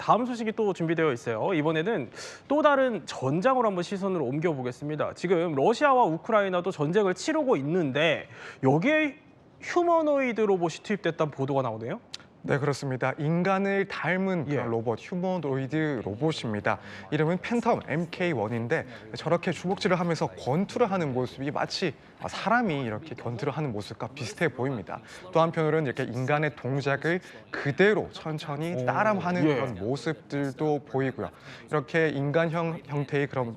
다음 소식이 또 준비되어 있어요. 이번에는 또 다른 전장으로 한번 시선을 옮겨보겠습니다. 지금 러시아와 우크라이나도 전쟁을 치르고 있는데 여기에 휴머노이드 로봇이 투입됐다는 보도가 나오네요. 네, 그렇습니다. 인간을 닮은 그런 로봇, 휴머노이드 로봇입니다. 이름은 팬텀 MK1인데 저렇게 주먹질을 하면서 권투를 하는 모습이 마치 사람이 이렇게 권투를 하는 모습과 비슷해 보입니다. 또 한편으로는 이렇게 인간의 동작을 그대로 천천히 따라하는 그런 모습들도 보이고요. 이렇게 인간형 형태의 그런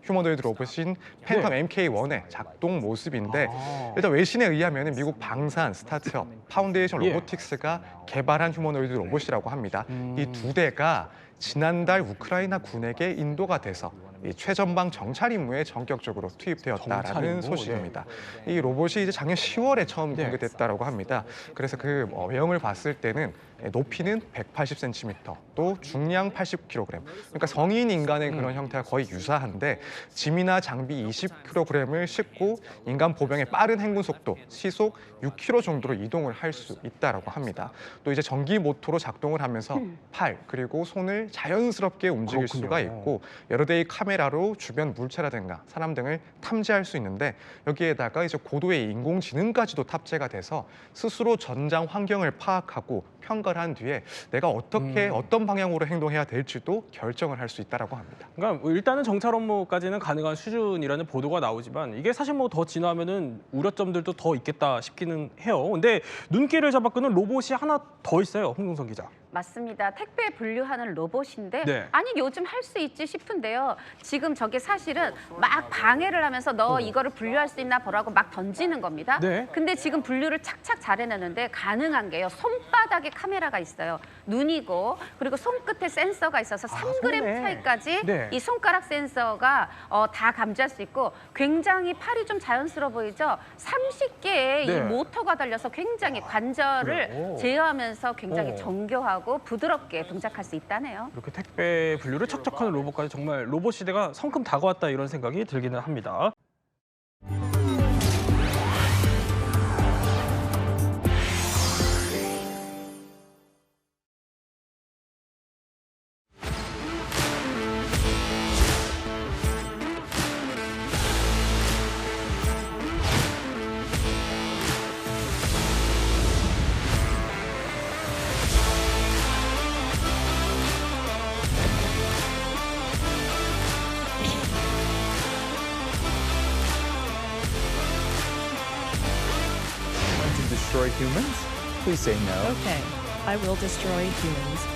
휴머노이드 로봇인 팬텀 MK1의 작동 모습인데 일단 외신에 의하면 미국 방산 스타트업 파운데이션 로보틱스가 개발한 휴머노이드 로봇이라고 합니다. 이 두 대가 지난달 우크라이나 군에게 인도가 돼서 이 최전방 정찰 임무에 전격적으로 투입되었다라는 소식입니다. 이 로봇이 이제 작년 10월에 처음 공개됐다라고 합니다. 그래서 그 외형을 봤을 때는 높이는 180cm, 또 중량 80kg. 그러니까 성인 인간의 그런 형태와 거의 유사한데 짐이나 장비 20kg을 싣고 인간 보병의 빠른 행군 속도, 시속 6km 정도로 이동을 할 수 있다라고 합니다. 또 이제 전기 모터로 작동을 하면서 팔 그리고 손을 자연스럽게 움직일 수가 있고 여러 대의 카메라로 주변 물체라든가 사람 등을 탐지할 수 있는데 여기에다가 이제 고도의 인공지능까지도 탑재가 돼서 스스로 전장 환경을 파악하고 평가를 한 뒤에 내가 어떻게 어떤 방향으로 행동해야 될지도 결정을 할 수 있다라고 합니다. 그러니까 일단은 정찰 업무까지는 가능한 수준이라는 보도가 나오지만 이게 사실 뭐 더 진화하면은 우려점들도 더 있겠다 싶기는 해요. 근데 눈길을 잡아끄는 로봇이 하나 더 있어요, 홍동선 기자. 맞습니다. 택배 분류하는 로봇인데 네. 아니 요즘 할 수 있지 싶은데요. 지금 저게 사실은 막 방해를 하면서 너 이거를 분류할 수 있나 보라고 막 던지는 겁니다. 네. 근데 지금 분류를 착착 잘 해내는데 가능한 게요. 손바닥에 카메라가 있어요. 눈이고 그리고 손끝에 센서가 있어서 3g 손에. 차이까지 네. 이 손가락 센서가 다 감지할 수 있고 굉장히 팔이 좀 자연스러워 보이죠? 30개의 이 네. 모터가 달려서 굉장히 관절을 그래요? 제어하면서 굉장히 정교하고 부드럽게 동작할 수 있다네요. 이렇게 택배 분류를 척척하는 로봇까지 정말 로봇 시대가 성큼 다가왔다 이런 생각이 들기는 합니다. To destroy humans? Please say no. Okay, I will destroy humans.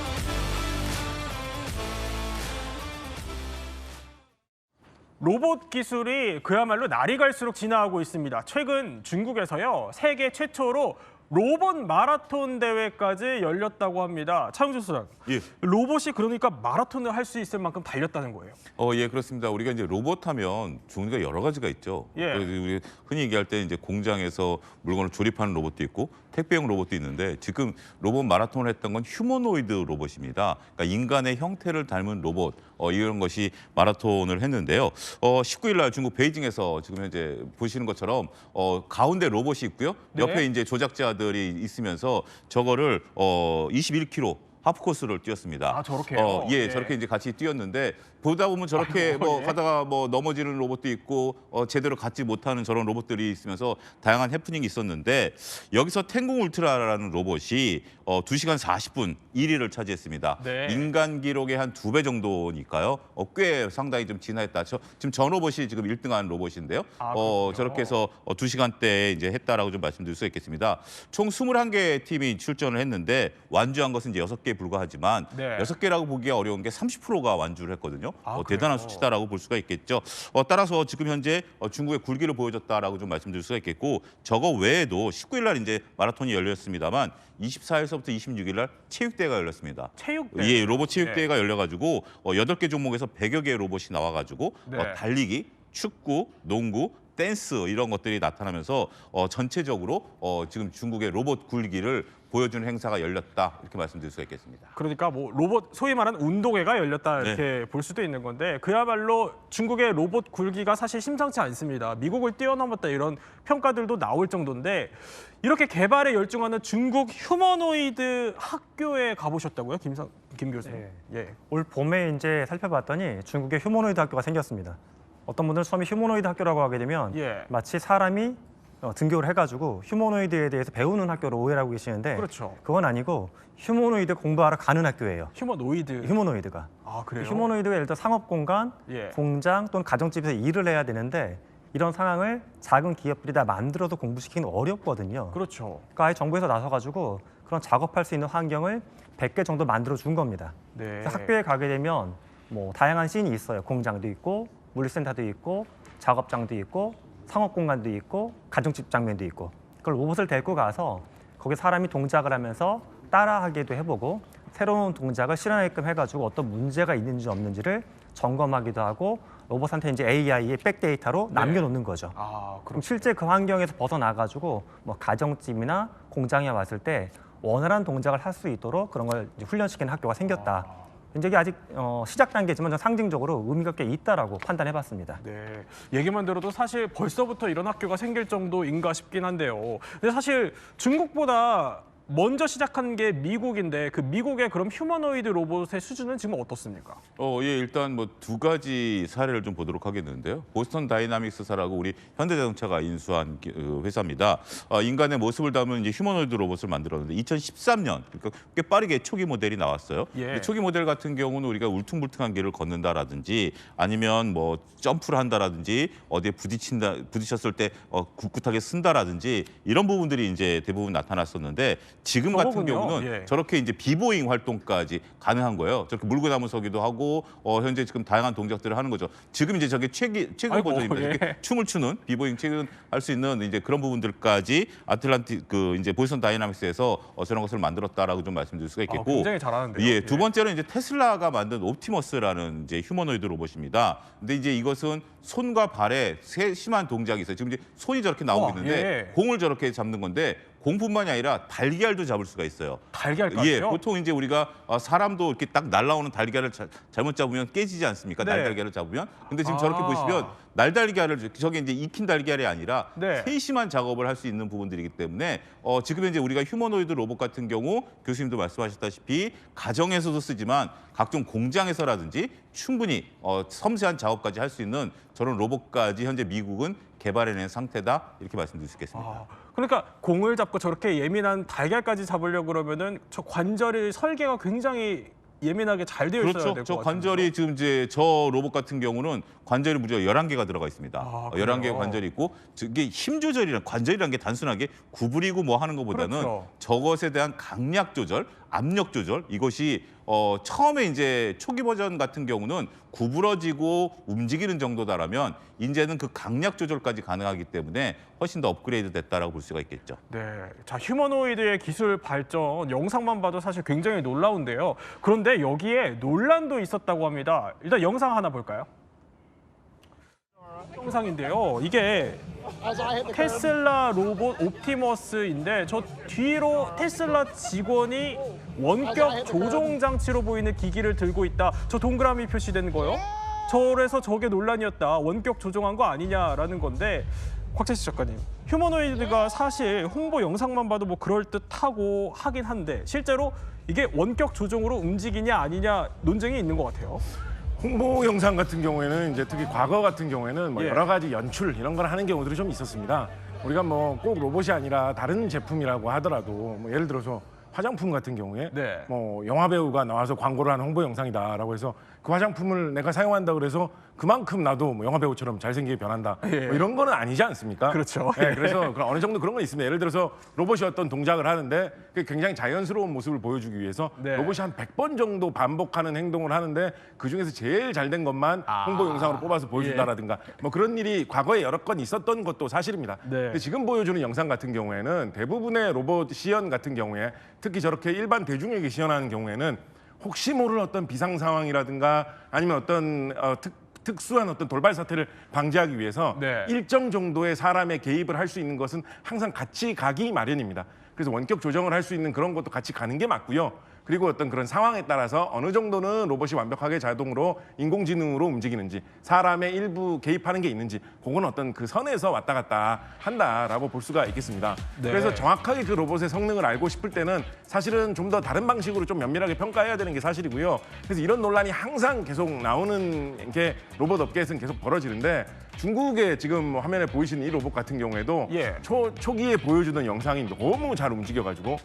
로봇 기술이 그야말로 날이 갈수록 진화하고 있습니다. 최근 중국에서요, 세계 최초로 로봇 마라톤 대회까지 열렸다고 합니다. 차영준 소장, 예. 로봇이 그러니까 마라톤을 할 수 있을 만큼 달렸다는 거예요. 예, 그렇습니다. 우리가 이제 로봇 하면 종류가 여러 가지가 있죠. 예. 그래서 우리 흔히 얘기할 때 이제 공장에서 물건을 조립하는 로봇도 있고 택배용 로봇도 있는데 지금 로봇 마라톤을 했던 건 휴머노이드 로봇입니다. 그러니까 인간의 형태를 닮은 로봇 이런 것이 마라톤을 했는데요. 19일 날 중국 베이징에서 지금 현재 보시는 것처럼 가운데 로봇이 있고요. 옆에 네. 이제 조작자들이 있으면서 저거를 21km 하프코스를 뛰었습니다. 아, 저렇게요? 예, 네. 저렇게 이제 같이 뛰었는데 보다 보면 저렇게 아이고, 뭐 예. 가다가 뭐 넘어지는 로봇도 있고 제대로 갖지 못하는 저런 로봇들이 있으면서 다양한 해프닝이 있었는데 여기서 탱궁 울트라라는 로봇이 2시간 40분 1위를 차지했습니다. 네. 인간 기록의 한 2배 정도니까요. 꽤 상당히 좀 진화했다. 지금 전 로봇이 지금 1등한 로봇인데요. 아, 그렇군요. 저렇게 해서 2시간대에 이제 했다라고 좀 말씀드릴 수 있겠습니다. 총 21개 팀이 출전을 했는데 완주한 것은 이제 6개에 불과하지만 네. 6개라고 보기가 어려운 게 30%가 완주를 했거든요. 아, 대단한 그래요? 수치다라고 볼 수가 있겠죠. 따라서 지금 현재 중국의 굴기를 보여줬다라고 좀 말씀드릴 수가 있겠고 저거 외에도 19일 날 이제 마라톤이 열렸습니다만 24일서부터 26일 날 체육대회가 열렸습니다. 체육대회? 예, 로봇 체육대회가 열려가지고 8개 종목에서 100여 개의 로봇이 나와가지고 네. 달리기, 축구, 농구, 댄스 이런 것들이 나타나면서 전체적으로 지금 중국의 로봇 굴기를 보여주는 행사가 열렸다 이렇게 말씀드릴 수가 있겠습니다. 그러니까 뭐 로봇 소위 말하는 운동회가 열렸다 이렇게 볼 수도 있는 건데 그야말로 중국의 로봇 굴기가 사실 심상치 않습니다. 미국을 뛰어넘었다 이런 평가들도 나올 정도인데 이렇게 개발에 열중하는 중국 휴머노이드 학교에 가보셨다고요, 김 교수님. 예. 올 봄에 이제 살펴봤더니 중국에 휴머노이드 학교가 생겼습니다. 어떤 분들은 처음에 휴머노이드 학교라고 하게 되면 예. 마치 사람이 등교를 해가지고 휴머노이드에 대해서 배우는 학교로 오해를 하고 계시는데 그렇죠. 그건 아니고 휴머노이드 공부하러 가는 학교예요. 휴머노이드. 휴머노이드가. 아, 그래요? 휴머노이드가 예를 들어 상업 공간, 예. 공장 또는 가정집에서 일을 해야 되는데 이런 상황을 작은 기업들이 다 만들어서 공부시키는 어렵거든요. 그렇죠. 그러니까 아예 정부에서 나서가지고 그런 작업할 수 있는 환경을 100개 정도 만들어 준 겁니다. 네. 그래서 학교에 가게 되면 뭐 다양한 씬이 있어요. 공장도 있고 물류센터도 있고 작업장도 있고 상업 공간도 있고 가정집 장면도 있고 그걸 로봇을 데리고 가서 거기 사람이 동작을 하면서 따라하기도 해보고 새로운 동작을 실현하게끔 해가지고 어떤 문제가 있는지 없는지를 점검하기도 하고 로봇한테 이제 AI의 백데이터로 남겨놓는 거죠. 아, 그럼 그럼 실제 그 환경에서 벗어나가지고 뭐 가정집이나 공장에 왔을 때 원활한 동작을 할 수 있도록 그런 걸 이제 훈련시키는 학교가 생겼다. 이제 이게 아직 시작 단계지만 전 상징적으로 의미가 꽤 있다라고 판단해봤습니다. 네, 얘기만 들어도 사실 벌써부터 이런 학교가 생길 정도인가 싶긴 한데요. 근데 사실 중국보다 먼저 시작한 게 미국인데 그 미국의 그럼 휴머노이드 로봇의 수준은 지금 어떻습니까? 예, 일단 뭐 두 가지 사례를 좀 보도록 하겠는데요. 보스턴 다이나믹스사라고 우리 현대자동차가 인수한 회사입니다. 인간의 모습을 담은 이제 휴머노이드 로봇을 만들었는데 2013년, 그러니까 꽤 빠르게 초기 모델이 나왔어요. 예. 근데 초기 모델 같은 경우는 우리가 울퉁불퉁한 길을 걷는다라든지 아니면 뭐 점프를 한다라든지 어디에 부딪혔을 때 꿋꿋하게 쓴다라든지 이런 부분들이 이제 대부분 나타났었는데 지금 같은 저거군요. 경우는 예. 저렇게 이제 비보잉 활동까지 가능한 거예요. 저렇게 물구나무 서기도 하고 현재 지금 다양한 동작들을 하는 거죠. 지금 이제 저게 최근 아이고, 버전입니다. 예. 이렇게 춤을 추는 비보잉 최근 할 수 있는 이제 그런 부분들까지 아틀란틱 이제 보스턴 다이나믹스에서 저런 것을 만들었다라고 좀 말씀드릴 수가 있겠고. 굉장히 잘하는데요. 예, 두 번째는 이제 테슬라가 만든 옵티머스라는 이제 휴머노이드 로봇입니다. 근데 이제 이것은 손과 발에 세심한 동작이 있어요. 지금 이제 손이 저렇게 나오고 우와, 있는데 예. 공을 저렇게 잡는 건데 공뿐만이 아니라 달걀도 잡을 수가 있어요. 달걀까지요? 예, 보통 이제 우리가 사람도 이렇게 딱 날라오는 달걀을 잘못 잡으면 깨지지 않습니까? 네. 날달걀을 잡으면. 근데 지금 저렇게 아. 보시면 날달걀을 저게 이제 익힌 달걀이 아니라 네. 세심한 작업을 할 수 있는 부분들이기 때문에 지금 이제 우리가 휴머노이드 로봇 같은 경우 교수님도 말씀하셨다시피 가정에서도 쓰지만 각종 공장에서라든지 충분히 섬세한 작업까지 할 수 있는 저런 로봇까지 현재 미국은 개발해낸 상태다 이렇게 말씀드릴 수 있겠습니다. 아, 그러니까 공을 잡고 저렇게 예민한 달걀까지 잡으려고 그러면은 저 관절의 설계가 굉장히 예민하게 잘 되어 있어야 될 그렇죠. 것 저 같아요. 관절이 지금 이제 저 로봇 같은 경우는 관절이 무려 11개가 들어가 있습니다. 아, 11개의 그래요? 관절이 있고 이게 힘 조절이란 관절이라는 게 단순하게 구부리고 뭐 하는 것보다는 그렇죠. 저것에 대한 강약 조절, 압력 조절 이것이 처음에 이제 초기 버전 같은 경우는 구부러지고 움직이는 정도다라면 이제는 그 강약 조절까지 가능하기 때문에 훨씬 더 업그레이드 됐다라고 볼 수가 있겠죠. 네, 자 휴머노이드의 기술 발전 영상만 봐도 사실 굉장히 놀라운데요. 그런데 여기에 논란도 있었다고 합니다. 일단 영상 하나 볼까요? 영상인데요. 이게 테슬라 로봇 옵티머스인데 저 뒤로 테슬라 직원이 원격 조종 장치로 보이는 기기를 들고 있다. 저 동그라미 표시된 거요. 저래서 저게 논란이었다. 원격 조종한 거 아니냐라는 건데 곽재식 작가님, 휴머노이드가 사실 홍보 영상만 봐도 뭐 그럴듯하고 하긴 한데 실제로 이게 원격 조종으로 움직이냐 아니냐 논쟁이 있는 것 같아요. 홍보 영상 같은 경우에는 이제 특히 과거 같은 경우에는 뭐 예. 여러 가지 연출 이런 걸 하는 경우들이 좀 있었습니다. 우리가 뭐 꼭 로봇이 아니라 다른 제품이라고 하더라도 뭐 예를 들어서 화장품 같은 경우에 네. 뭐 영화 배우가 나와서 광고를 하는 홍보 영상이다라고 해서 그 화장품을 내가 사용한다 그래서 그만큼 나도 뭐 영화 배우처럼 잘생기게 변한다. 예. 뭐 이런 거는 아니지 않습니까? 그렇죠. 네, 그래서 어느 정도 그런 건 있습니다. 예를 들어서 로봇이 어떤 동작을 하는데 그게 굉장히 자연스러운 모습을 보여주기 위해서 네. 로봇이 한 100번 정도 반복하는 행동을 하는데 그중에서 제일 잘 된 것만 홍보 영상으로 뽑아서 보여준다라든가 뭐 그런 일이 과거에 여러 건 있었던 것도 사실입니다. 네. 근데 지금 보여주는 영상 같은 경우에는 대부분의 로봇 시연 같은 경우에 특히 저렇게 일반 대중에게 시연하는 경우에는 혹시 모를 어떤 비상 상황이라든가 아니면 어떤 특수한 어떤 돌발 사태를 방지하기 위해서 네. 일정 정도의 사람의 개입을 할 수 있는 것은 항상 같이 가기 마련입니다. 그래서 원격 조정을 할 수 있는 그런 것도 같이 가는 게 맞고요. 그리고 어떤 그런 상황에 따라서 어느 정도는 로봇이 완벽하게 자동으로 인공지능으로 움직이는지 사람의 일부 개입하는 게 있는지 그건 어떤 그 선에서 왔다 갔다 한다라고 볼 수가 있겠습니다. 네. 그래서 정확하게 그 로봇의 성능을 알고 싶을 때는 사실은 좀 더 다른 방식으로 좀 면밀하게 평가해야 되는 게 사실이고요. 그래서 이런 논란이 항상 계속 나오는 게 로봇 업계에서는 계속 벌어지는데 중국의 지금 화면에 보이시는 이 로봇 같은 경우에도 예. 초기에 보여주던 영상이 너무 잘 움직여가지고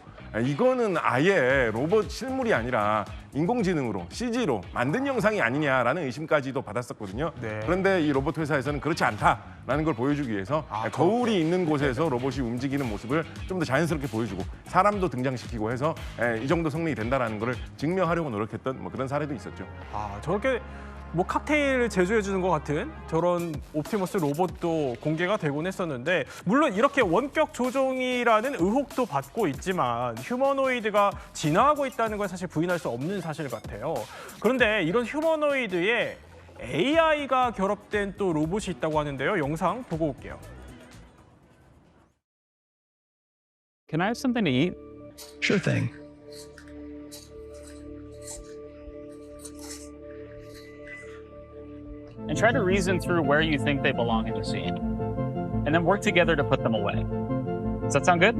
이거는 아예 로봇 실물이 아니라 인공지능으로 CG로 만든 영상이 아니냐라는 의심까지도 받았었거든요. 네. 그런데 이 로봇 회사에서는 그렇지 않다라는 걸 보여주기 위해서 거울이 있는 곳에서 로봇이 움직이는 모습을 좀 더 자연스럽게 보여주고 사람도 등장시키고 해서 이 정도 성능이 된다라는 걸 증명하려고 노력했던 뭐 그런 사례도 있었죠. 저렇게 뭐 칵테일을 제조해 주는 것 같은 저런 옵티머스 로봇도 공개가 되곤 했었는데 물론 이렇게 원격 조종이라는 의혹도 받고 있지만 휴머노이드가 진화하고 있다는 건 사실 부인할 수 없는 사실 같아요. 그런데 이런 휴머노이드에 AI가 결합된 또 로봇이 있다고 하는데요. 영상 보고 올게요. Can I have something to eat? Sure thing. And try to reason through where you think they belong in the scene. And then work together to put them away. Does that sound good?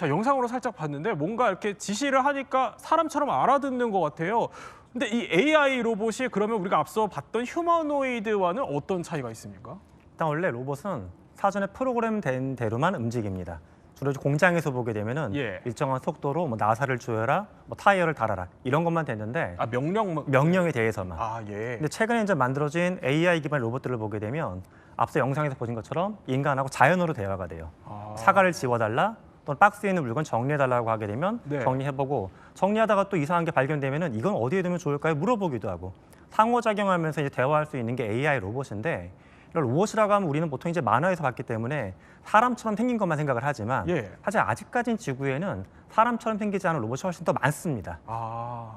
자, 영상으로 살짝 봤는데 뭔가 이렇게 지시를 하니까 사람처럼 알아듣는 것 같아요. 근데 이 AI 로봇이 그러면 우리가 앞서 봤던 휴머노이드와는 어떤 차이가 있습니까? 일단 원래 로봇은 사전에 프로그램된 대로만 움직입니다. 주로 공장에서 보게 되면은 예. 일정한 속도로 뭐 나사를 조여라, 뭐 타이어를 달아라 이런 것만 됐는데 명령에 대해서만. 예. 근데 최근에 이제 만들어진 AI 기반 로봇들을 보게 되면 앞서 영상에서 보신 것처럼 인간하고 자연어로 대화가 돼요. 사과를 지워달라. 또는 박스에 있는 물건 정리해달라고 하게 되면 네. 정리해보고 정리하다가 또 이상한 게 발견되면은 이건 어디에 두면 좋을까요? 물어보기도 하고 상호작용하면서 이제 대화할 수 있는 게 AI 로봇인데 이런 로봇이라고 하면 우리는 보통 이제 만화에서 봤기 때문에 사람처럼 생긴 것만 생각을 하지만 예. 사실 아직까지는 지구에는 사람처럼 생기지 않은 로봇이 훨씬 더 많습니다.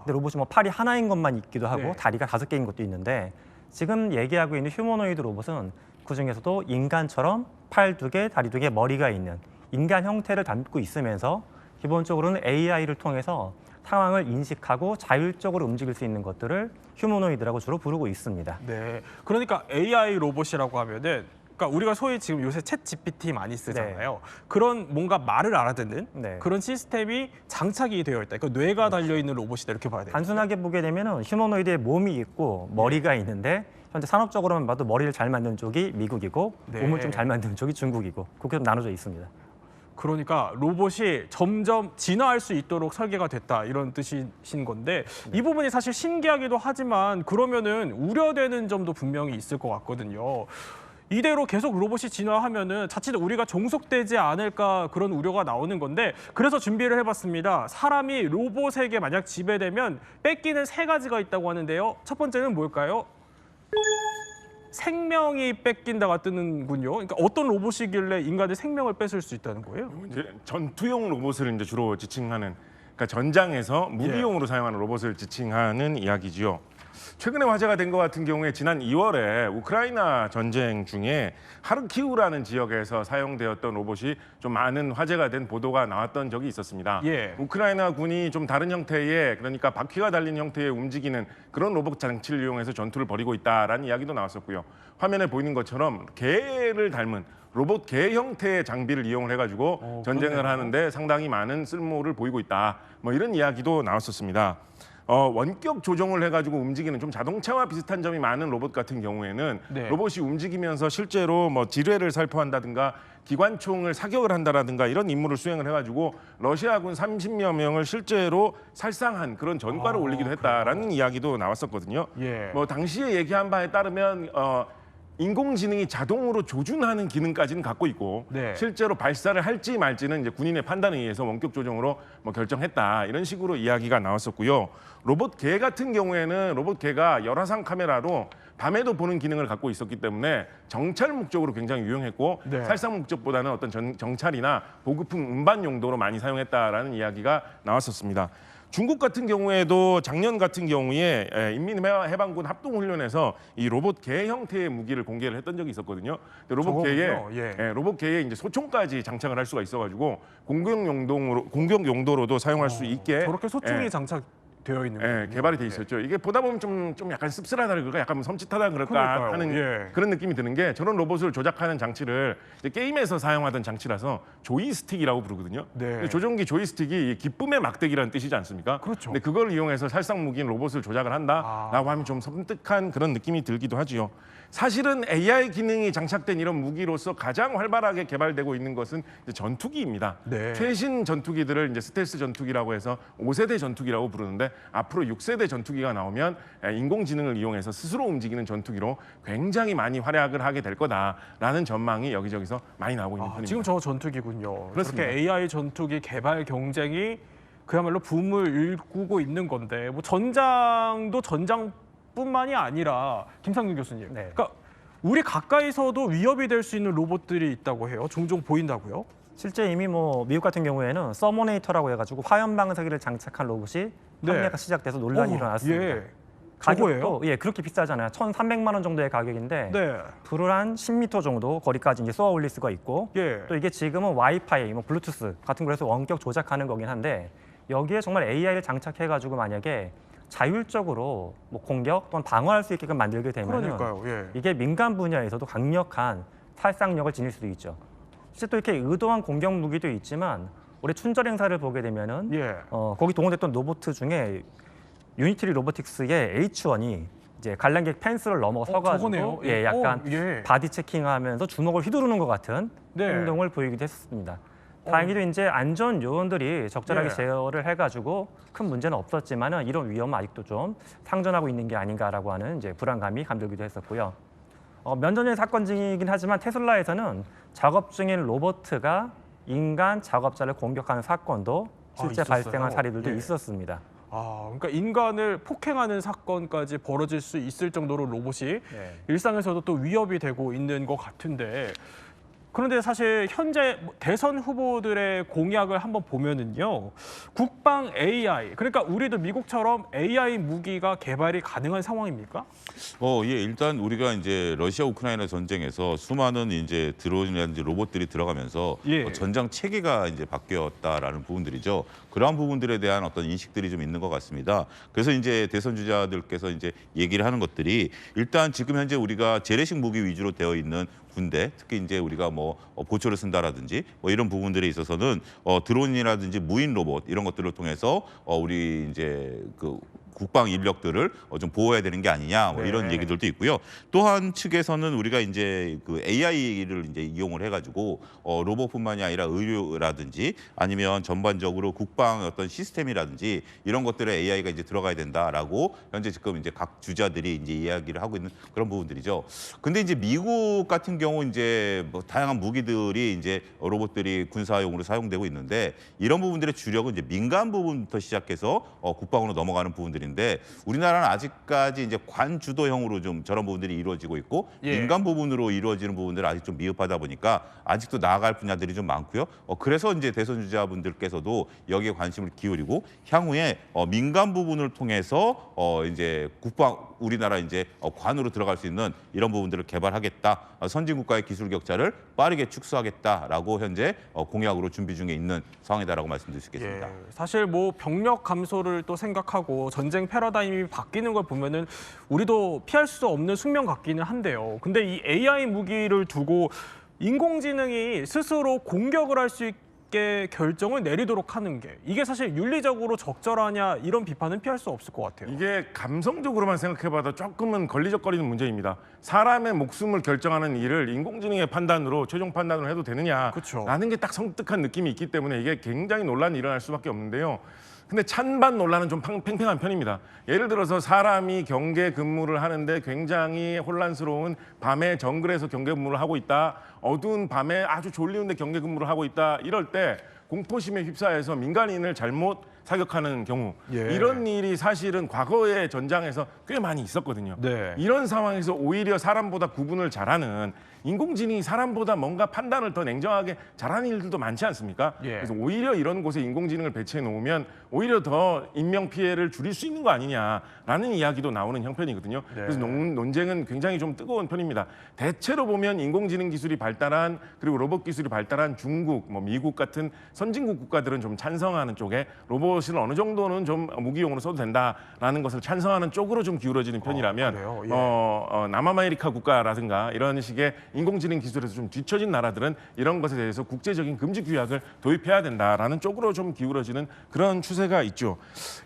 근데 로봇이 뭐 팔이 하나인 것만 있기도 하고 네. 다리가 5개인 것도 있는데 지금 얘기하고 있는 휴머노이드 로봇은 그중에서도 인간처럼 팔 2개, 다리 2개, 머리가 있는 인간 형태를 담고 있으면서 기본적으로는 AI를 통해서 상황을 인식하고 자율적으로 움직일 수 있는 것들을 휴머노이드라고 주로 부르고 있습니다. 네. 그러니까 AI 로봇이라고 하면은 그러니까 우리가 소위 지금 요새 챗 GPT 많이 쓰잖아요. 그런 뭔가 말을 알아듣는 네. 그런 시스템이 장착이 되어 있다. 그러니까 뇌가 달려 있는 로봇이다 이렇게 봐야 돼요. 단순하게 보게 되면은 휴머노이드의 몸이 있고 머리가 있는데 현재 산업적으로만 봐도 머리를 잘 만드는 쪽이 미국이고 네. 몸을 좀 잘 만드는 쪽이 중국이고 그렇게 좀 나눠져 있습니다. 그러니까 로봇이 점점 진화할 수 있도록 설계가 됐다 이런 뜻이신 건데 이 부분이 사실 신기하기도 하지만 그러면은 우려되는 점도 분명히 있을 것 같거든요. 이대로 계속 로봇이 진화하면은 자칫 우리가 종속되지 않을까 그런 우려가 나오는 건데 그래서 준비를 해봤습니다. 사람이 로봇에게 만약 지배되면 뺏기는 3가지가 있다고 하는데요. 첫 번째는 뭘까요? 생명이 뺏긴다가 뜨는군요. 그러니까 어떤 로봇이길래 인간의 생명을 뺏을 수 있다는 거예요? 이제 전투용 로봇을 이제 주로 지칭하는 그러니까 전장에서 무기용으로 사용하는 로봇을 지칭하는 이야기지요. 최근에 화제가 된 것 같은 경우에 지난 2월에 우크라이나 전쟁 중에 하르키우라는 지역에서 사용되었던 로봇이 좀 많은 화제가 된 보도가 나왔던 적이 있었습니다. 예. 우크라이나 군이 좀 다른 형태의 그러니까 바퀴가 달린 형태의 움직이는 그런 로봇 장치를 이용해서 전투를 벌이고 있다라는 이야기도 나왔었고요. 화면에 보이는 것처럼 개를 닮은 로봇 개 형태의 장비를 이용을 해가지고 전쟁을 하는데 상당히 많은 쓸모를 보이고 있다. 뭐 이런 이야기도 나왔었습니다. 원격 조종을 해가지고 움직이는 좀 자동차와 비슷한 점이 많은 로봇 같은 경우에는 네. 로봇이 움직이면서 실제로 뭐 지뢰를 살포한다든가 기관총을 사격을 한다라든가 이런 임무를 수행을 해가지고 러시아군 30여 명을 실제로 살상한 그런 전과를 올리기도 했다라는 이야기도 나왔었거든요. 예. 뭐 당시에 얘기한 바에 따르면 인공지능이 자동으로 조준하는 기능까지는 갖고 있고 네. 실제로 발사를 할지 말지는 이제 군인의 판단에 의해서 원격 조정으로 뭐 결정했다 이런 식으로 이야기가 나왔었고요. 로봇 개 같은 경우에는 로봇 개가 열화상 카메라로 밤에도 보는 기능을 갖고 있었기 때문에 정찰 목적으로 굉장히 유용했고 네. 살상 목적보다는 어떤 정찰이나 보급품 운반 용도로 많이 사용했다라는 이야기가 나왔었습니다. 중국 같은 경우에도 작년 같은 경우에 인민해방군 합동훈련에서 이 로봇 개 형태의 무기를 공개를 했던 적이 있었거든요. 근데 로봇 개에 저거군요. 로봇 개에 이제 소총까지 장착을 할 수가 있어가지고 공격 용도로도 사용할 수 있게 저렇게 소총이 예. 장착되어 있는 거예요. 개발이 돼 있었죠. 이게 보다 보면 좀 약간 씁쓸하다 그럴까, 약간 섬찟하다 그럴까 그러니까요. 하는 예. 그런 느낌이 드는 게 저런 로봇을 조작하는 장치를 이제 게임에서 사용하던 장치라서 조이스틱이라고 부르거든요. 네. 근데 조종기 조이스틱이 이 기쁨의 막대기라는 뜻이지 않습니까? 그렇죠. 근데 그걸 이용해서 살상 무기인 로봇을 조작을 한다라고 하면 좀 섬뜩한 그런 느낌이 들기도 하지요. 사실은 AI 기능이 장착된 이런 무기로서 가장 활발하게 개발되고 있는 것은 이제 전투기입니다. 네. 최신 전투기들을 이제 스텔스 전투기라고 해서 5세대 전투기라고 부르는데 앞으로 6세대 전투기가 나오면 인공지능을 이용해서 스스로 움직이는 전투기로 굉장히 많이 활약을 하게 될 거다라는 전망이 여기저기서 많이 나오고 있는 편입니다. 지금 저 전투기군요. 그렇습니다. 그렇게 AI 전투기 개발 경쟁이 그야말로 붐을 일구고 있는 건데 뭐 전장도 전장뿐만이 아니라 김상균 교수님. 네. 그러니까 우리 가까이서도 위협이 될 수 있는 로봇들이 있다고 해요. 종종 보인다고요? 실제 이미 뭐 미국 같은 경우에는 서모네이터라고 해가지고 화염 방사기를 장착한 로봇이 네. 판매가 시작돼서 논란이 일어났습니다. 예. 가격도 저거예요? 예 그렇게 비싸잖아요. 1,300만 원 정도의 가격인데 네. 불을 한 10m 정도 거리까지 이제 쏘아 올릴 수가 있고 예. 또 이게 지금은 와이파이, 뭐 블루투스 같은 거에서 원격 조작하는 거긴 한데 여기에 정말 AI를 장착해가지고 만약에 자율적으로 뭐 공격 또는 방어할 수 있게끔 만들게 되면 그러니까요. 예. 이게 민간 분야에서도 강력한 살상력을 지닐 수도 있죠. 실제 또 이렇게 의도한 공격 무기도 있지만 올해 춘절 행사를 보게 되면은 예. 거기 동원됐던 로봇 중에 유니티리 로보틱스의 H1이 이제 관람객 펜스를 넘어 서가지고 저거네요. 예, 약간 예. 바디 체킹하면서 주먹을 휘두르는 것 같은 네. 행동을 보이기도 했습니다. 다행히도 이제 안전 요원들이 적절하게 예. 제어를 해가지고 큰 문제는 없었지만은 이런 위험은 아직도 좀 상존하고 있는 게 아닌가라고 하는 이제 불안감이 감돌기도 했었고요. 몇 년 전의 사건이긴 하지만 테슬라에서는 작업 중인 로봇가 인간 작업자를 공격하는 사건도 실제 있었어요? 발생한 사례들도 예. 있었습니다. 그러니까 인간을 폭행하는 사건까지 벌어질 수 있을 정도로 로봇이 일상에서도 또 위협이 되고 있는 것 같은데 그런데 사실 현재 대선 후보들의 공약을 한번 보면은요. 국방 AI, 그러니까 우리도 미국처럼 AI 무기가 개발이 가능한 상황입니까? 예, 일단 우리가 이제 러시아 우크라이나 전쟁에서 수많은 이제 드론이라든지 로봇들이 들어가면서 예. 전장 체계가 이제 바뀌었다라는 부분들이죠. 그러한 부분들에 대한 어떤 인식들이 좀 있는 것 같습니다. 그래서 이제 대선 주자들께서 이제 얘기를 하는 것들이 일단 지금 현재 우리가 재래식 무기 위주로 되어 있는 군대, 특히 이제 우리가 뭐 보초를 쓴다라든지 뭐 이런 부분들에 있어서는 드론이라든지 무인 로봇 이런 것들을 통해서 우리 이제 그 국방 인력들을 좀 보호해야 되는 게 아니냐 뭐 이런 네. 얘기들도 있고요. 또한 측에서는 우리가 이제 그 AI를 이제 이용을 해가지고 로봇뿐만이 아니라 의료라든지 아니면 전반적으로 국방 어떤 시스템이라든지 이런 것들에 AI가 이제 들어가야 된다라고 현재 지금 이제 각 주자들이 이제 이야기를 하고 있는 그런 부분들이죠. 근데 이제 미국 같은 경우 이제 뭐 다양한 무기들이 이제 로봇들이 군사용으로 사용되고 있는데 이런 부분들의 주력은 이제 민간 부분부터 시작해서 국방으로 넘어가는 부분들인데 우리나라는 아직까지 이제 관주도형으로 좀 저런 부분들이 이루어지고 있고 예. 민간 부분으로 이루어지는 부분들은 아직 좀 미흡하다 보니까 아직도 나아갈 분야들이 좀 많고요. 그래서 이제 대선 주자분들께서도 여기에 관심을 기울이고 향후에 민간 부분을 통해서 이제 국방 우리나라 이제 관으로 들어갈 수 있는 이런 부분들을 개발하겠다. 선진국가의 기술 격차를 빠르게 축소하겠다라고 현재 공약으로 준비 중에 있는 상황이다라고 말씀드릴 수 있겠습니다. 예, 사실 뭐 병력 감소를 또 생각하고 전쟁 패러다임이 바뀌는 걸 보면은 우리도 피할 수 없는 숙명 같기는 한데요. 근데 이 AI 무기를 두고 인공지능이 스스로 공격을 할 수 있게 결정을 내리도록 하는 게 이게 사실 윤리적으로 적절하냐 이런 비판은 피할 수 없을 것 같아요. 이게 감성적으로만 생각해봐도 조금은 걸리적거리는 문제입니다. 사람의 목숨을 결정하는 일을 인공지능의 판단으로 최종 판단으로 해도 되느냐라는 그쵸. 게 딱 섬뜩한 느낌이 있기 때문에 이게 굉장히 논란이 일어날 수밖에 없는데요. 근데 찬반 논란은 좀 팽팽한 편입니다. 예를 들어서 사람이 경계 근무를 하는데 굉장히 혼란스러운 밤에 정글에서 경계 근무를 하고 있다. 어두운 밤에 아주 졸리운데 경계 근무를 하고 있다. 이럴 때 공포심에 휩싸여서 민간인을 잘못 사격하는 경우 예. 이런 일이 사실은 과거의 전장에서 꽤 많이 있었거든요. 네. 이런 상황에서 오히려 사람보다 구분을 잘하는 인공지능이 사람보다 뭔가 판단을 더 냉정하게 잘하는 일들도 많지 않습니까? 예. 그래서 오히려 이런 곳에 인공지능을 배치해 놓으면 오히려 더 인명 피해를 줄일 수 있는 거 아니냐라는 이야기도 나오는 형편이거든요. 네. 그래서 논쟁은 굉장히 좀 뜨거운 편입니다. 대체로 보면 인공지능 기술이 발달한 그리고 로봇 기술이 발달한 중국, 뭐 미국 같은 선진국 국가들은 좀 찬성하는 쪽에 로봇을 어느 정도는 좀 무기용으로 써도 된다라는 것을 찬성하는 쪽으로 좀 기울어지는 편이라면 그래요? 예. 남아메리카 국가라든가 이런 식의 인공지능 기술에서 좀 뒤처진 나라들은 이런 것에 대해서 국제적인 금지 규약을 도입해야 된다라는 쪽으로 좀 기울어지는 그런 추세가 있죠.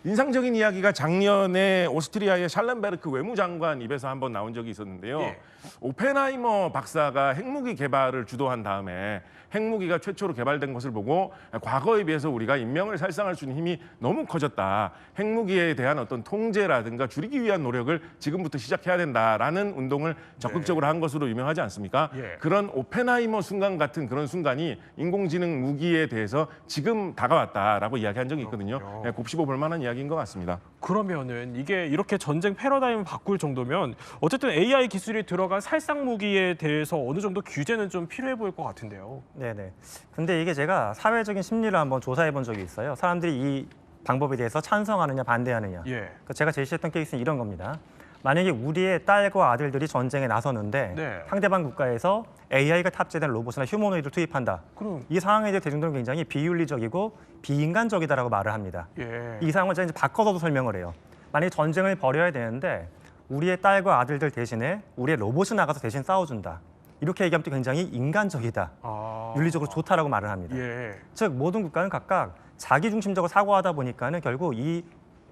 인상적인 이야기가 작년에 오스트리아의 샬렌베르크 외무장관 입에서 한번 나온 적이 있었는데요. 예. 오펜하이머 박사가 핵무기 개발을 주도한 다음에 핵무기가 최초로 개발된 것을 보고 과거에 비해서 우리가 인명을 살상할 수 있는 힘이 너무 커졌다. 핵무기에 대한 어떤 통제라든가 줄이기 위한 노력을 지금부터 시작해야 된다라는 운동을 적극적으로 한 것으로 유명하지 않습니까? 예. 그런 오펜하이머 순간 같은 그런 순간이 인공지능 무기에 대해서 지금 다가왔다라고 이야기한 적이 있거든요. 그렇군요. 네, 곱씹어 볼 만한 이야기인 것 같습니다. 그러면은 이게 이렇게 전쟁 패러다임을 바꿀 정도면 어쨌든 AI 기술이 들어간 살상 무기에 대해서 어느 정도 규제는 좀 필요해 보일 것 같은데요. 네네. 근데 이게 제가 사회적인 심리를 한번 조사해 본 적이 있어요. 사람들이 이 방법에 대해서 찬성하느냐 반대하느냐. 예. 그러니까 제가 제시했던 케이스는 이런 겁니다. 만약에 우리의 딸과 아들들이 전쟁에 나서는데 네. 상대방 국가에서 AI가 탑재된 로봇이나 휴머노이드를 투입한다. 그럼 이 상황에 대해 대중들은 굉장히 비윤리적이고 비인간적이다라고 말을 합니다. 예. 이 상황을 제가 이제 바꿔서도 설명을 해요. 만약에 전쟁을 벌여야 되는데 우리의 딸과 아들들 대신에 우리의 로봇이 나가서 대신 싸워준다. 이렇게 얘기하면 또 굉장히 인간적이다. 아. 윤리적으로 좋다라고 말을 합니다. 예. 즉 모든 국가는 각각 자기중심적으로 사고하다 보니까는 결국 이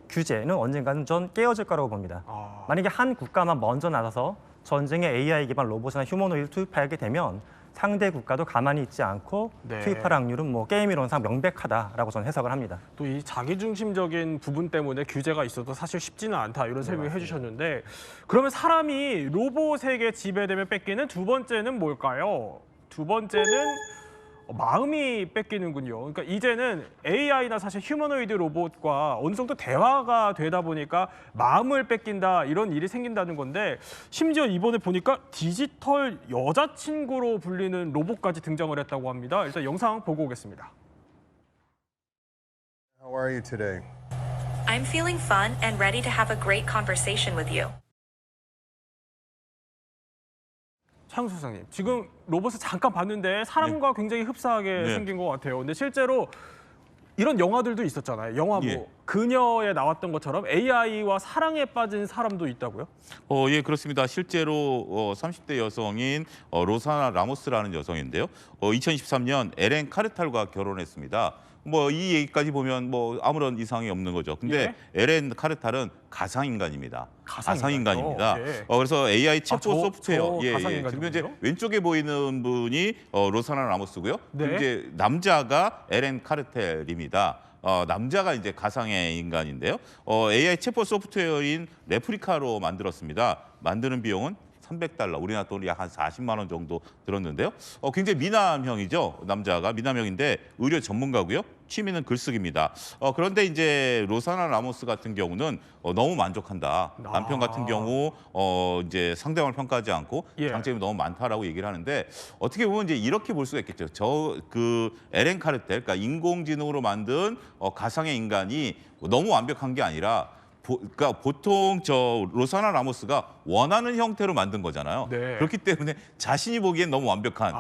규제는 언젠가는 전 깨어질 거라고 봅니다. 아. 만약에 한 국가만 먼저 나서서 전쟁에 AI 기반 로봇이나 휴머노이드를 투입하게 되면 상대 국가도 가만히 있지 않고 네. 투입할 확률은 뭐 게임 이론상 명백하다라고 저는 해석을 합니다. 또 이 자기중심적인 부분 때문에 규제가 있어도 사실 쉽지는 않다 이런 설명을 해주셨는데 그러면 사람이 로봇에게 지배되면 뺏기는 두 번째는 뭘까요? 두 번째는 마음이 뺏기는군요. 그러니까 이제는 AI나 사실 휴머노이드 로봇과 어느 정도 대화가 되다 보니까 마음을 뺏긴다 이런 일이 생긴다는 건데 심지어 이번에 보니까 디지털 여자친구로 불리는 로봇까지 등장을 했다고 합니다. 일단 영상 보고 오겠습니다. How are you today? I'm feeling fun and ready to have a great conversation with you. 창 소장님, 지금 로봇을 잠깐 봤는데 사람과 굉장히 흡사하게 네. 생긴 것 같아요. 근데 실제로 이런 영화들도 있었잖아요. 영화 뭐 예. 그녀에 나왔던 것처럼 AI와 사랑에 빠진 사람도 있다고요? 예, 그렇습니다. 실제로 30대 여성인 로사나 라모스라는 여성인데요. 2023년 에렌 카르탈과 결혼했습니다. 뭐 이 얘기까지 보면 뭐 아무런 이상이 없는 거죠. 근데 에렌 카르탈은 가상인간입니다. 가상인간입니다. 예. 그래서 AI 챗봇 저 소프트웨어. 가상인간이군요. 지금 이제 왼쪽에 보이는 분이 로사나 라모스고요. 네. 그리고 이제 남자가 에렌 카르텔입니다. 남자가 이제 가상의 인간인데요. AI 챗봇 소프트웨어인 레프리카로 만들었습니다. 만드는 비용은 $300, 우리나라 돈으로 약 한 40만 원 정도 들었는데요. 굉장히 미남형이죠. 남자가 미남형인데 의료 전문가고요. 취미는 글쓰기입니다. 그런데 이제 로사나 라모스 같은 경우는 너무 만족한다. 남편 같은 경우 이제 상대방을 평가하지 않고 예. 장점이 너무 많다라고 얘기를 하는데 어떻게 보면 이제 이렇게 볼 수가 있겠죠. 그 에렌 카르텔, 그러니까 인공지능으로 만든 가상의 인간이 너무 완벽한 게 아니라. 그러니까 보통 저 로사나 라모스가 원하는 형태로 만든 거잖아요. 네. 그렇기 때문에 자신이 보기엔 너무 완벽한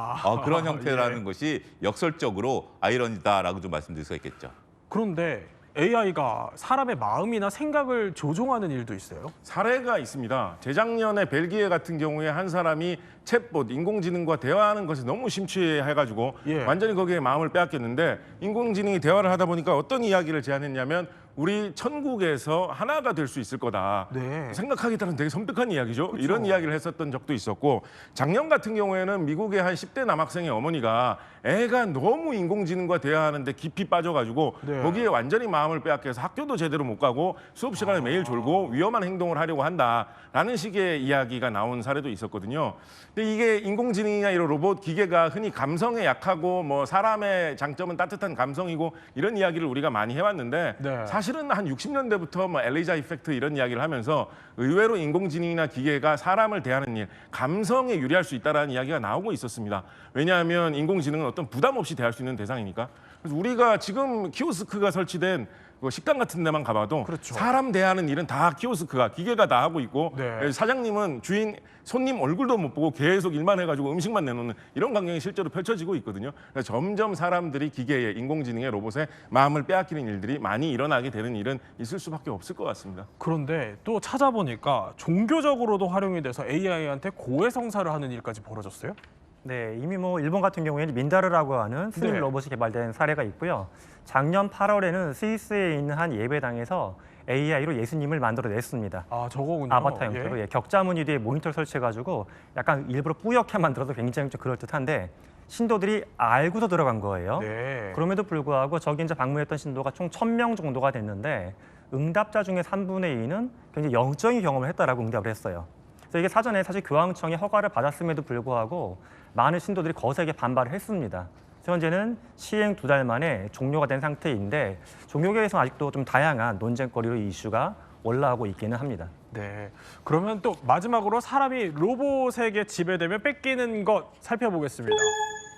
그런 형태라는 예. 것이 역설적으로 아이러니다라고 좀 말씀드릴 수가 있겠죠. 그런데 AI가 사람의 마음이나 생각을 조종하는 일도 있어요? 사례가 있습니다. 재작년에 벨기에 같은 경우에 한 사람이 챗봇, 인공지능과 대화하는 것에 너무 심취해가지고 예. 완전히 거기에 마음을 빼앗겼는데 인공지능이 대화를 하다 보니까 어떤 이야기를 제안했냐면 우리 천국에서 하나가 될 수 있을 거다. 네. 생각하기에 따른 되게 섬뜩한 이야기죠. 이런 이야기를 했었던 적도 있었고 작년 같은 경우에는 미국의 한 10대 남학생의 어머니가 애가 너무 인공지능과 대화하는데 깊이 빠져가지고 네. 거기에 완전히 마음을 빼앗겨서 학교도 제대로 못 가고 수업 시간에 매일 졸고 위험한 행동을 하려고 한다라는 식의 이야기가 나온 사례도 있었거든요. 근데 이게 인공지능이나 이런 로봇 기계가 흔히 감성에 약하고 뭐 사람의 장점은 따뜻한 감성이고 이런 이야기를 우리가 많이 해왔는데 네. 사실은 한 60년대부터 뭐 엘리자 이펙트 이런 이야기를 하면서 의외로 인공지능이나 기계가 사람을 대하는 일, 감성에 유리할 수 있다는 이야기가 나오고 있었습니다. 왜냐하면 인공지능은 어떤 부담 없이 대할 수 있는 대상이니까. 그래서 우리가 지금 키오스크가 설치된 그 식당 같은 데만 가봐도 그렇죠. 사람 대하는 일은 다 키오스크가 기계가 다 하고 있고 네. 사장님은 손님 얼굴도 못 보고 계속 일만 해가지고 음식만 내놓는 이런 광경이 실제로 펼쳐지고 있거든요. 그래서 점점 사람들이 기계에 인공지능의 로봇에 마음을 빼앗기는 일들이 많이 일어나게 되는 일은 있을 수밖에 없을 것 같습니다. 그런데 또 찾아보니까 종교적으로도 활용이 돼서 AI한테 고해성사를 하는 일까지 벌어졌어요? 네, 이미 뭐 일본 같은 경우에는 민다르라고 하는 스님 네. 로봇이 개발된 사례가 있고요. 작년 8월에는 스위스에 있는 한 예배당에서 AI로 예수님을 만들어냈습니다. 아, 저거군요. 아바타 형태로 격자무늬 뒤에 모니터를 설치해가지고 약간 일부러 뿌옇게 만들어서 굉장히 좀 그럴듯한데 신도들이 알고서 들어간 거예요. 네. 그럼에도 불구하고 저기 이제 방문했던 신도가 총 1,000명 정도가 됐는데 응답자 중에 3분의 2는 굉장히 영적인 경험을 했다라고 응답을 했어요. 그래서 이게 사전에 사실 교황청의 허가를 받았음에도 불구하고 많은 신도들이 거세게 반발을 했습니다. 현재는 시행 2달 만에 종료가 된 상태인데 종교계에서 아직도 좀 다양한 논쟁거리로 이 이슈가 올라오고 있기는 합니다. 네. 그러면 또 마지막으로 사람이 로봇에게 지배되면 뺏기는 것 살펴보겠습니다.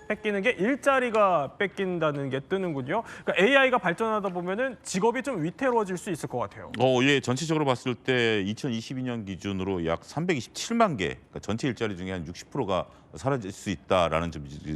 뺏기는 게 일자리가 뺏긴다는 게 뜨는군요. 그러니까 AI가 발전하다 보면은 직업이 좀 위태로워질 수 있을 것 같아요. 예, 전체적으로 봤을 때 2022년 기준으로 약 327만 개, 그러니까 전체 일자리 중에 한 60%가 사라질 수 있다라는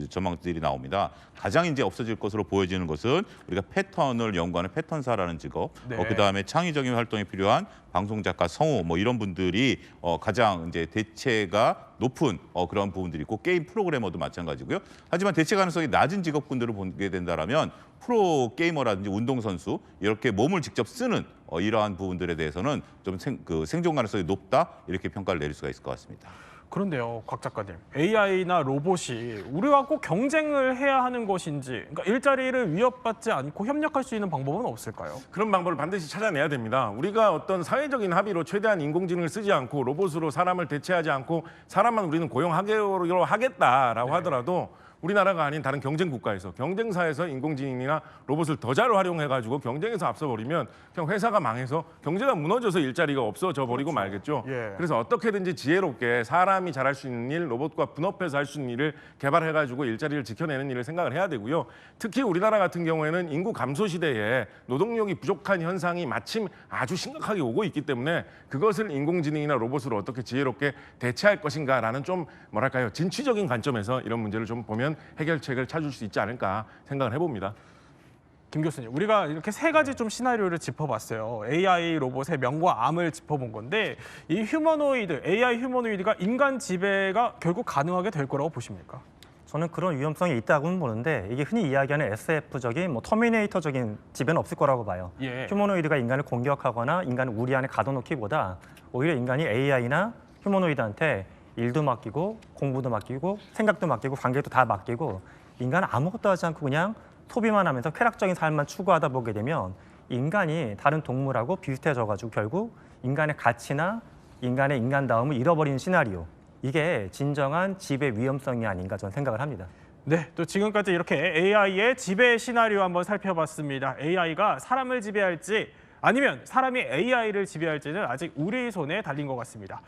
전망들이 나옵니다. 가장 이제 없어질 것으로 보여지는 것은 우리가 패턴을 연구하는 패턴사라는 직업, 네. 그다음에 창의적인 활동에 필요한 방송 작가, 성우 뭐 이런 분들이 가장 이제 대체가 높은 그런 부분들이 있고 게임 프로그래머도 마찬가지고요. 하지만 대체 가능성이 낮은 직업군들을 보게 된다라면 프로 게이머라든지 운동선수 이렇게 몸을 직접 쓰는 이러한 부분들에 대해서는 좀 생존 가능성이 높다 이렇게 평가를 내릴 수가 있을 것 같습니다. 그런데요, 곽 작가님, AI나 로봇이 우리와 꼭 경쟁을 해야 하는 것인지, 그러니까 일자리를 위협받지 않고 협력할 수 있는 방법은 없을까요? 그런 방법을 반드시 찾아내야 됩니다. 우리가 어떤 사회적인 합의로 최대한 인공지능을 쓰지 않고 로봇으로 사람을 대체하지 않고 사람만 우리는 고용하기로 하겠다라고 하더라도 우리나라가 아닌 다른 경쟁 국가에서 경쟁사에서 인공지능이나 로봇을 더 잘 활용해가지고 경쟁에서 앞서버리면 그냥 회사가 망해서 경제가 무너져서 일자리가 없어져 버리고 말겠죠. 예. 그래서 어떻게든지 지혜롭게 사람이 잘할 수 있는 일, 로봇과 분업해서 할 수 있는 일을 개발해가지고 일자리를 지켜내는 일을 생각을 해야 되고요. 특히 우리나라 같은 경우에는 인구 감소 시대에 노동력이 부족한 현상이 마침 아주 심각하게 오고 있기 때문에 그것을 인공지능이나 로봇으로 어떻게 지혜롭게 대체할 것인가라는 좀 뭐랄까요, 진취적인 관점에서 이런 문제를 좀 보면 해결책을 찾을 수 있지 않을까 생각을 해봅니다. 김 교수님, 우리가 이렇게 세 가지 좀 시나리오를 짚어봤어요. AI 로봇의 명과 암을 짚어본 건데 이 휴머노이드, AI 휴머노이드가 인간 지배가 결국 가능하게 될 거라고 보십니까? 저는 그런 위험성이 있다고는 보는데 이게 흔히 이야기하는 SF적인 터미네이터적인 지배는 없을 거라고 봐요. 예. 휴머노이드가 인간을 공격하거나 인간을 우리 안에 가둬놓기보다 오히려 인간이 AI나 휴머노이드한테 일도 맡기고 공부도 맡기고 생각도 맡기고 관계도 다 맡기고 인간은 아무것도 하지 않고 그냥 소비만 하면서 쾌락적인 삶만 추구하다 보게 되면 인간이 다른 동물하고 비슷해져가지고 결국 인간의 가치나 인간의 인간다움을 잃어버리는 시나리오, 이게 진정한 지배 위험성이 아닌가 저는 생각을 합니다. 네, 또 지금까지 이렇게 AI의 지배 시나리오 한번 살펴봤습니다. AI가 사람을 지배할지 아니면 사람이 AI를 지배할지는 아직 우리 손에 달린 것 같습니다.